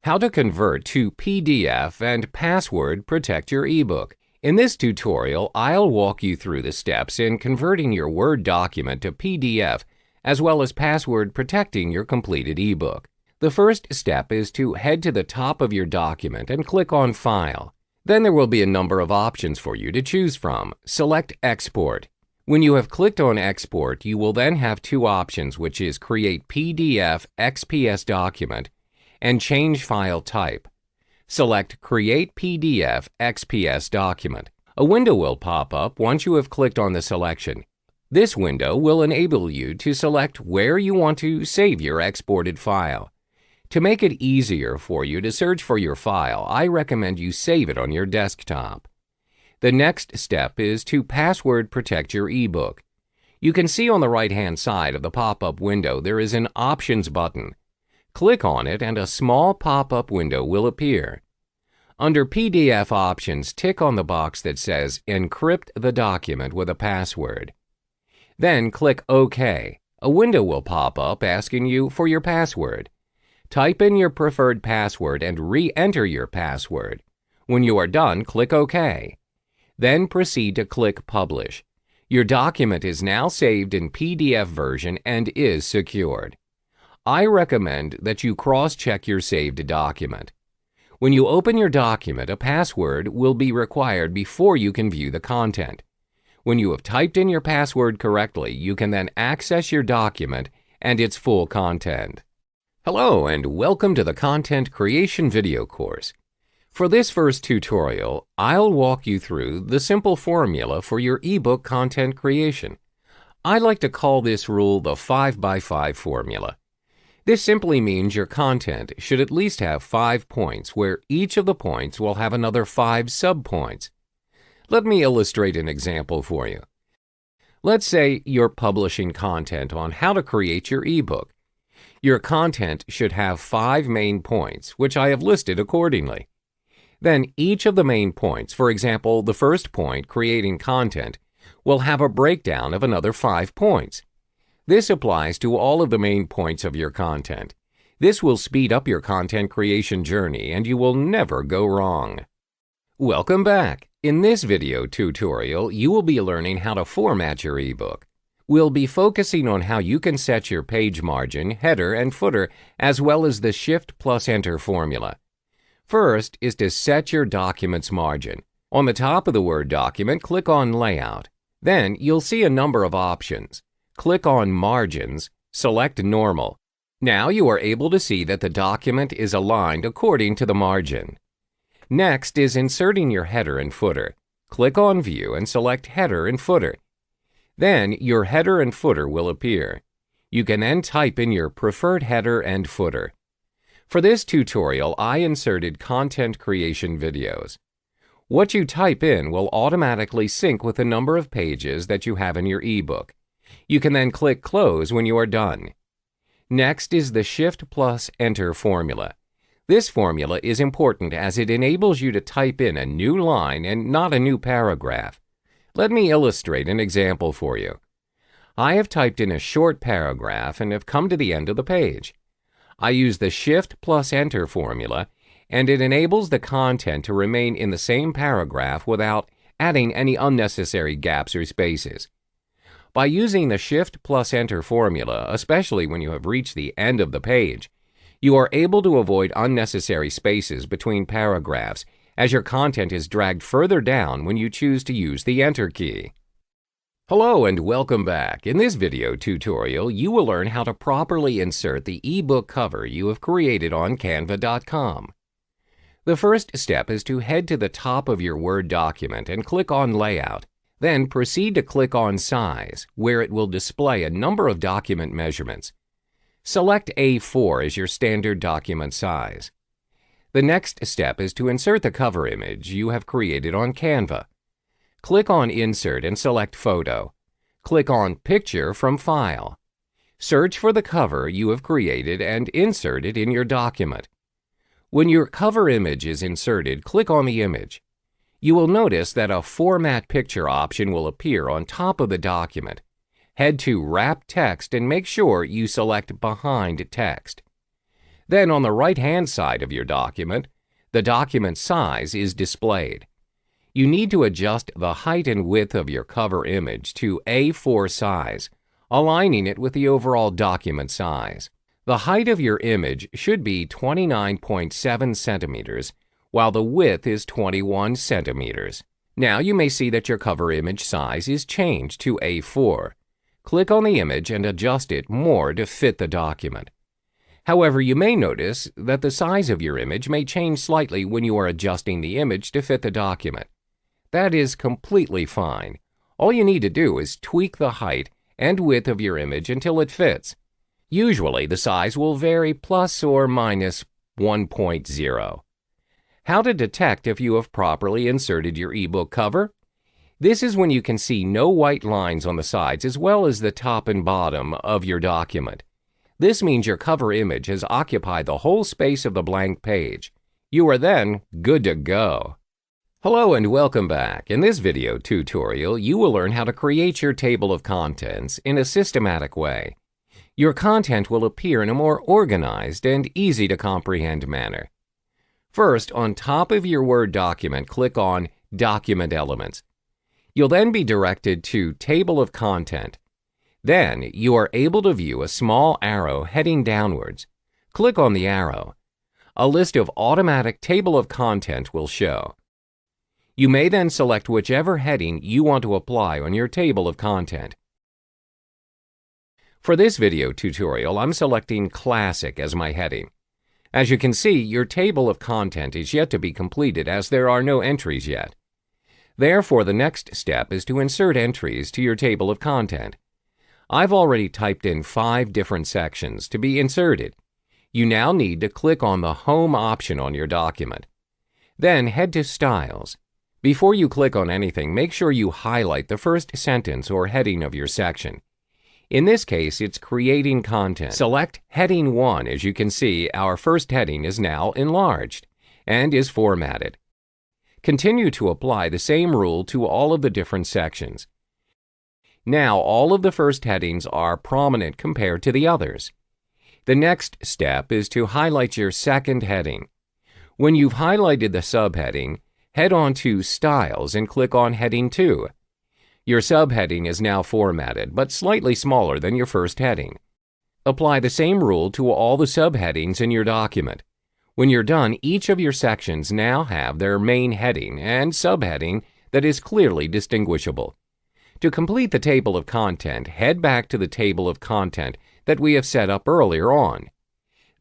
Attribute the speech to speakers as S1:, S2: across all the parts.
S1: How to convert to PDF and password protect your ebook. In this tutorial, I'll walk you through the steps in converting your Word document to PDF, as well as password protecting your completed ebook. The first step is to head to the top of your document and click on File. Then there will be a number of options for you to choose from. Select Export. When you have clicked on Export, you will then have two options, which is Create PDF XPS Document and Change File Type. Select Create PDF XPS Document. A window will pop up once you have clicked on the selection. This window will enable you to select where you want to save your exported file. To make it easier for you to search for your file, I recommend you save it on your desktop. The next step is to password protect your ebook. You can see on the right-hand side of the pop-up window there is an Options button. Click on it and a small pop-up window will appear. Under PDF Options, tick on the box that says Encrypt the document with a password. Then click OK. A window will pop up asking you for your password. Type in your preferred password and re-enter your password. When you are done, click OK. Then proceed to click Publish. Your document is now saved in PDF version and is secured. I recommend that you cross-check your saved document. When you open your document, a password will be required before you can view the content. When you have typed in your password correctly, you can then access your document and its full content. Hello and welcome to the Content Creation video course. For this first tutorial, I'll walk you through the simple formula for your ebook content creation. I like to call this rule the 5x5 formula. This simply means your content should at least have 5 points, where each of the points will have another 5 subpoints. Let me illustrate an example for you. Let's say you're publishing content on how to create your ebook. Your content should have 5 main points, which I have listed accordingly. Then each of the main points, for example, the first point, creating content, will have a breakdown of another 5 points. This applies to all of the main points of your content. This will speed up your content creation journey and you will never go wrong. Welcome back. In this video tutorial, you will be learning how to format your ebook. We'll be focusing on how you can set your page margin, header, and footer, as well as the Shift+Enter formula. First is to set your document's margin. On the top of the Word document, click on Layout. Then you'll see a number of options. Click on Margins, select Normal. Now you are able to see that the document is aligned according to the margin. Next is inserting your header and footer. Click on View and select Header and Footer. Then your header and footer will appear. You can then type in your preferred header and footer. For this tutorial, I inserted content creation videos. What you type in will automatically sync with the number of pages that you have in your ebook. You can then click Close when you are done. Next is the Shift+Enter formula. This formula is important as it enables you to type in a new line and not a new paragraph. Let me illustrate an example for you. I have typed in a short paragraph and have come to the end of the page. I use the Shift+Enter formula, and it enables the content to remain in the same paragraph without adding any unnecessary gaps or spaces. By using the Shift+Enter formula, especially when you have reached the end of the page, you are able to avoid unnecessary spaces between paragraphs as your content is dragged further down when you choose to use the Enter key. Hello and welcome back. In this video tutorial, you will learn how to properly insert the ebook cover you have created on Canva.com. The first step is to head to the top of your Word document and click on Layout. Then proceed to click on Size, where it will display a number of document measurements. Select A4 as your standard document size. The next step is to insert the cover image you have created on Canva. Click on Insert and select Photo. Click on Picture from File. Search for the cover you have created and insert it in your document. When your cover image is inserted, click on the image. You will notice that a Format Picture option will appear on top of the document. Head to Wrap Text and make sure you select Behind Text. Then on the right-hand side of your document, the document size is displayed. You need to adjust the height and width of your cover image to A4 size, aligning it with the overall document size. The height of your image should be 29.7 centimeters, while the width is 21 centimeters. Now you may see that your cover image size is changed to A4. Click on the image and adjust it more to fit the document. However, you may notice that the size of your image may change slightly when you are adjusting the image to fit the document. That is completely fine. All you need to do is tweak the height and width of your image until it fits. Usually, the size will vary plus or minus 1.0. How to detect if you have properly inserted your ebook cover? This is when you can see no white lines on the sides as well as the top and bottom of your document. This means your cover image has occupied the whole space of the blank page. You are then good to go. Hello and welcome back. In this video tutorial, you will learn how to create your table of contents in a systematic way. Your content will appear in a more organized and easy to comprehend manner. First, on top of your Word document, click on Document Elements. You'll then be directed to Table of Content. Then, you are able to view a small arrow heading downwards. Click on the arrow. A list of automatic Table of Content will show. You may then select whichever heading you want to apply on your table of content. For this video tutorial, I'm selecting Classic as my heading. As you can see, your table of content is yet to be completed as there are no entries yet. Therefore, the next step is to insert entries to your table of content. I've already typed in 5 different sections to be inserted. You now need to click on the Home option on your document. Then head to Styles. Before you click on anything, make sure you highlight the first sentence or heading of your section. In this case, it's Creating Content. Select Heading 1. As you can see, our first heading is now enlarged and is formatted. Continue to apply the same rule to all of the different sections. Now, all of the first headings are prominent compared to the others. The next step is to highlight your second heading. When you've highlighted the subheading, head on to Styles and click on Heading 2. Your subheading is now formatted, but slightly smaller than your first heading. Apply the same rule to all the subheadings in your document. When you're done, each of your sections now have their main heading and subheading that is clearly distinguishable. To complete the table of content, head back to the table of content that we have set up earlier on.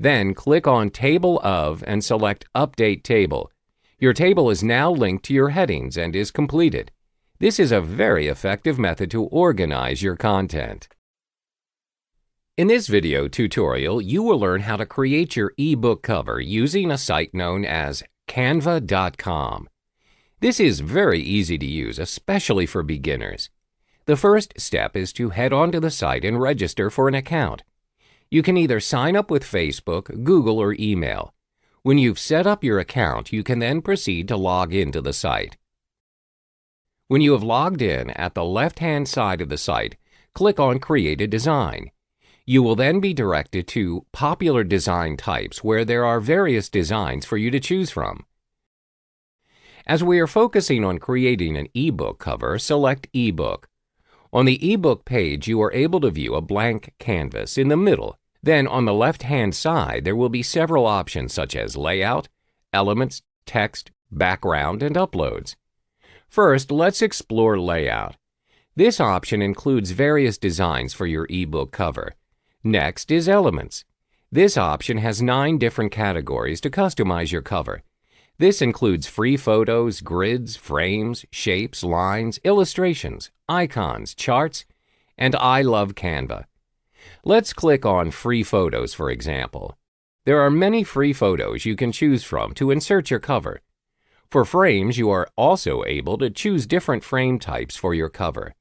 S1: Then click on Table of and select Update Table. Your table is now linked to your headings and is completed. This is a very effective method to organize your content. In this video tutorial, you will learn how to create your ebook cover using a site known as canva.com. This is very easy to use, especially for beginners. The first step is to head onto the site and register for an account. You can either sign up with Facebook, Google, or email. When you've set up your account, you can then proceed to log into the site. When you have logged in, at the left-hand side of the site, click on Create a Design. You will then be directed to Popular Design Types, where there are various designs for you to choose from. As we are focusing on creating an ebook cover, select Ebook. On the ebook page, you are able to view a blank canvas in the middle. Then on the left-hand side, there will be several options such as Layout, Elements, Text, Background, and Uploads. First, let's explore Layout. This option includes various designs for your ebook cover. Next is Elements. This option has 9 different categories to customize your cover. This includes free photos, grids, frames, shapes, lines, illustrations, icons, charts, and I love Canva. Let's click on Free Photos, for example. There are many free photos you can choose from to insert your cover. For frames, you are also able to choose different frame types for your cover.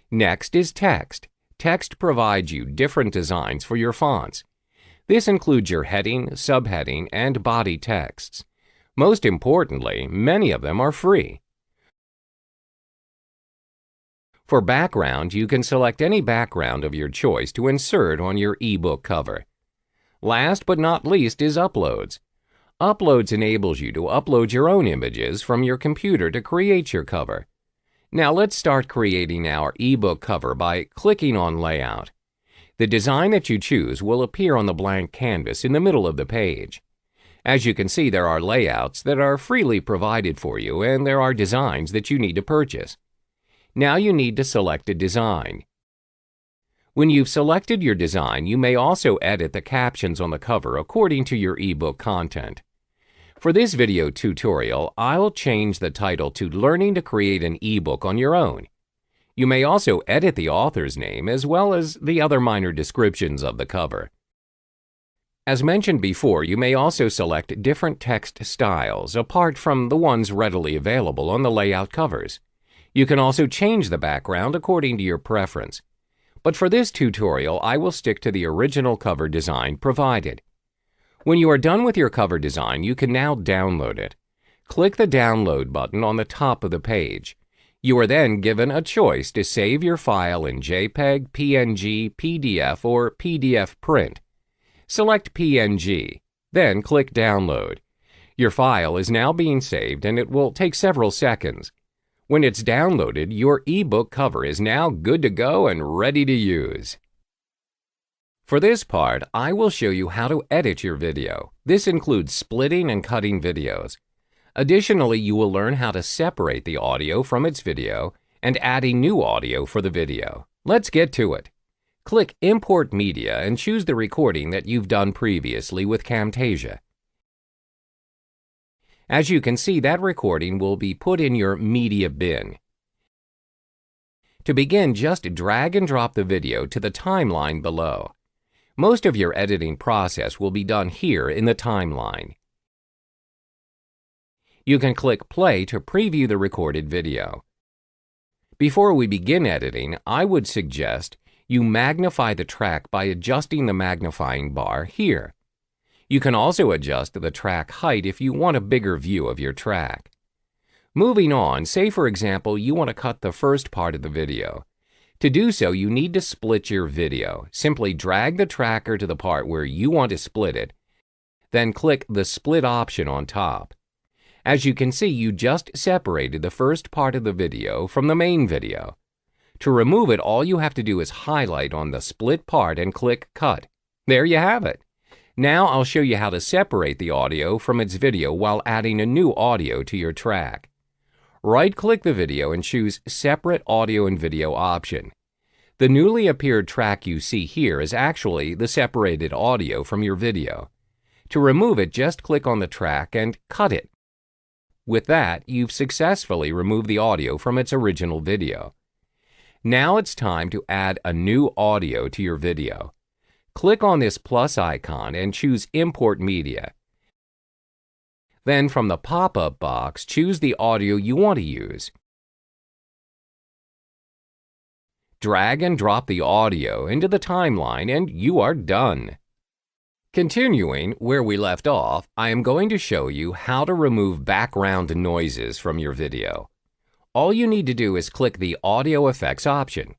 S1: Next is Text. Text provides you different designs for your fonts. This includes your heading, subheading, and body texts. Most importantly, many of them are free. For background, you can select any background of your choice to insert on your ebook cover. Last but not least is Uploads. Uploads enables you to upload your own images from your computer to create your cover. Now let's start creating our ebook cover by clicking on Layout. The design that you choose will appear on the blank canvas in the middle of the page. As you can see, there are layouts that are freely provided for you, and there are designs that you need to purchase. Now you need to select a design. When you've selected your design, you may also edit the captions on the cover according to your ebook content. For this video tutorial, I'll change the title to Learning to Create an eBook on Your Own. You may also edit the author's name as well as the other minor descriptions of the cover. As mentioned before, you may also select different text styles apart from the ones readily available on the layout covers. You can also change the background according to your preference. But for this tutorial, I will stick to the original cover design provided. When you are done with your cover design, you can now download it. Click the Download button on the top of the page. You are then given a choice to save your file in JPEG, PNG, PDF, or PDF print. Select PNG, then click Download. Your file is now being saved and it will take several seconds. When it's downloaded, your ebook cover is now good to go and ready to use. For this part, I will show you how to edit your video. This includes splitting and cutting videos. Additionally, you will learn how to separate the audio from its video and adding new audio for the video. Let's get to it. Click Import Media and choose the recording that you've done previously with Camtasia. As you can see, that recording will be put in your media bin. To begin, just drag and drop the video to the timeline below. Most of your editing process will be done here in the timeline. You can click play to preview the recorded video. Before we begin editing, I would suggest you magnify the track by adjusting the magnifying bar here. You can also adjust the track height if you want a bigger view of your track. Moving on, say for example you want to cut the first part of the video. To do so, you need to split your video. Simply drag the tracker to the part where you want to split it, then click the Split option on top. As you can see, you just separated the first part of the video from the main video. To remove it, all you have to do is highlight on the split part and click Cut. There you have it. Now I'll show you how to separate the audio from its video while adding a new audio to your track. Right-click the video and choose Separate Audio and Video option. The newly appeared track you see here is actually the separated audio from your video. To remove it, just click on the track and cut it. With that, you've successfully removed the audio from its original video. Now it's time to add a new audio to your video. Click on this plus icon and choose Import Media. Then from the pop-up box, choose the audio you want to use. Drag and drop the audio into the timeline and you are done. Continuing where we left off, I am going to show you how to remove background noises from your video. All you need to do is click the Audio Effects option.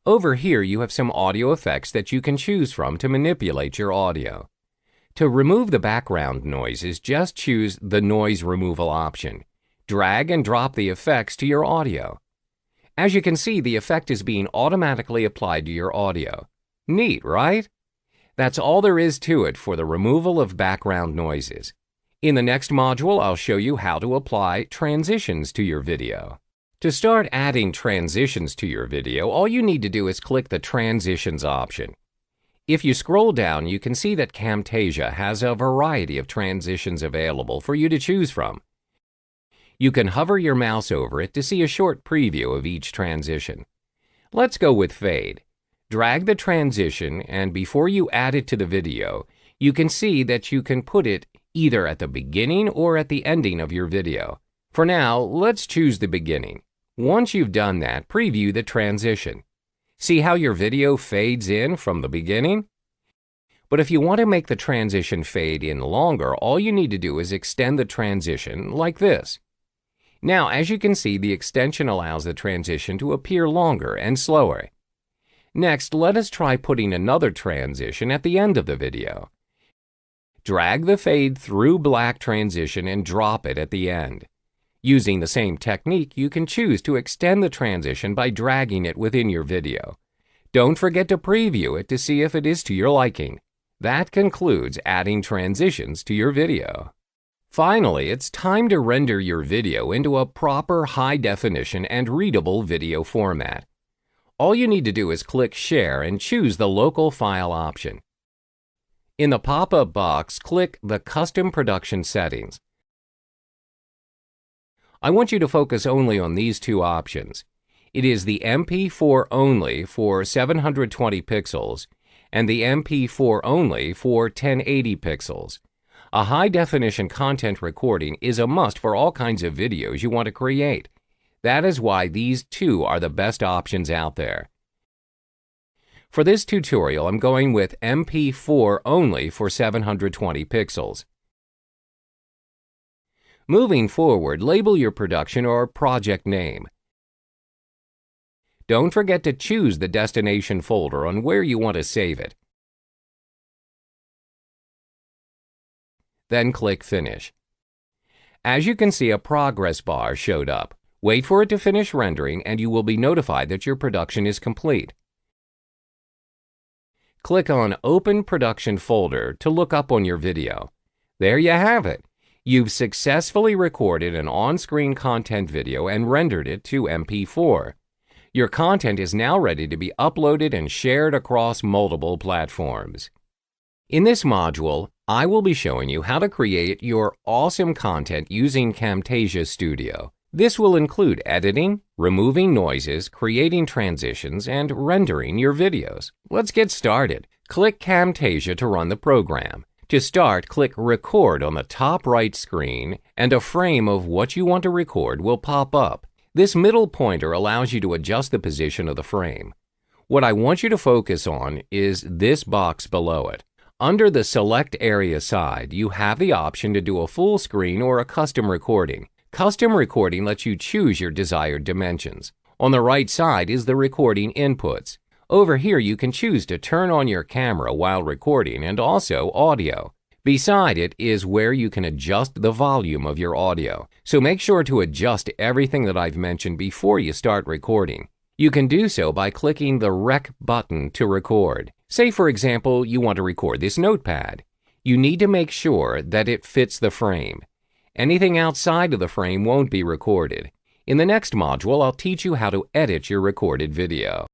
S1: Over here you have some audio effects that you can choose from to manipulate your audio. To remove the background noises, just choose the Noise Removal option. Drag and drop the effects to your audio. As you can see, the effect is being automatically applied to your audio. Neat, right? That's all there is to it for the removal of background noises. In the next module, I'll show you how to apply transitions to your video. To start adding transitions to your video, all you need to do is click the Transitions option. If you scroll down, you can see that Camtasia has a variety of transitions available for you to choose from. You can hover your mouse over it to see a short preview of each transition. Let's go with Fade. Drag the transition, and before you add it to the video, you can see that you can put it either at the beginning or at the ending of your video. For now, let's choose the beginning. Once you've done that, preview the transition. See how your video fades in from the beginning? But if you want to make the transition fade in longer, all you need to do is extend the transition like this. Now, as you can see, the extension allows the transition to appear longer and slower. Next, let us try putting another transition at the end of the video. Drag the fade through black transition and drop it at the end. Using the same technique, you can choose to extend the transition by dragging it within your video. Don't forget to preview it to see if it is to your liking. That concludes adding transitions to your video. Finally, it's time to render your video into a proper high-definition and readable video format. All you need to do is click Share and choose the Local File option. In the pop-up box, click the Custom Production Settings. I want you to focus only on these two options. It is the MP4 only for 720 pixels and the MP4 only for 1080 pixels. A high-definition content recording is a must for all kinds of videos you want to create. That is why these two are the best options out there. For this tutorial, I'm going with MP4 only for 720 pixels. Moving forward, label your production or project name. Don't forget to choose the destination folder on where you want to save it. Then click Finish. As you can see, a progress bar showed up. Wait for it to finish rendering and you will be notified that your production is complete. Click on Open Production Folder to look up on your video. There you have it. You've successfully recorded an on-screen content video and rendered it to MP4. Your content is now ready to be uploaded and shared across multiple platforms. In this module, I will be showing you how to create your awesome content using Camtasia Studio. This will include editing, removing noises, creating transitions, and rendering your videos. Let's get started. Click Camtasia to run the program. To start, click Record on the top right screen, and a frame of what you want to record will pop up. This middle pointer allows you to adjust the position of the frame. What I want you to focus on is this box below it. Under the Select Area side, you have the option to do a full screen or a custom recording. Custom recording lets you choose your desired dimensions. On the right side is the recording inputs. Over here you can choose to turn on your camera while recording and also audio. Beside it is where you can adjust the volume of your audio. So make sure to adjust everything that I've mentioned before you start recording. You can do so by clicking the Rec button to record. Say for example you want to record this notepad. You need to make sure that it fits the frame. Anything outside of the frame won't be recorded. In the next module, I'll teach you how to edit your recorded video.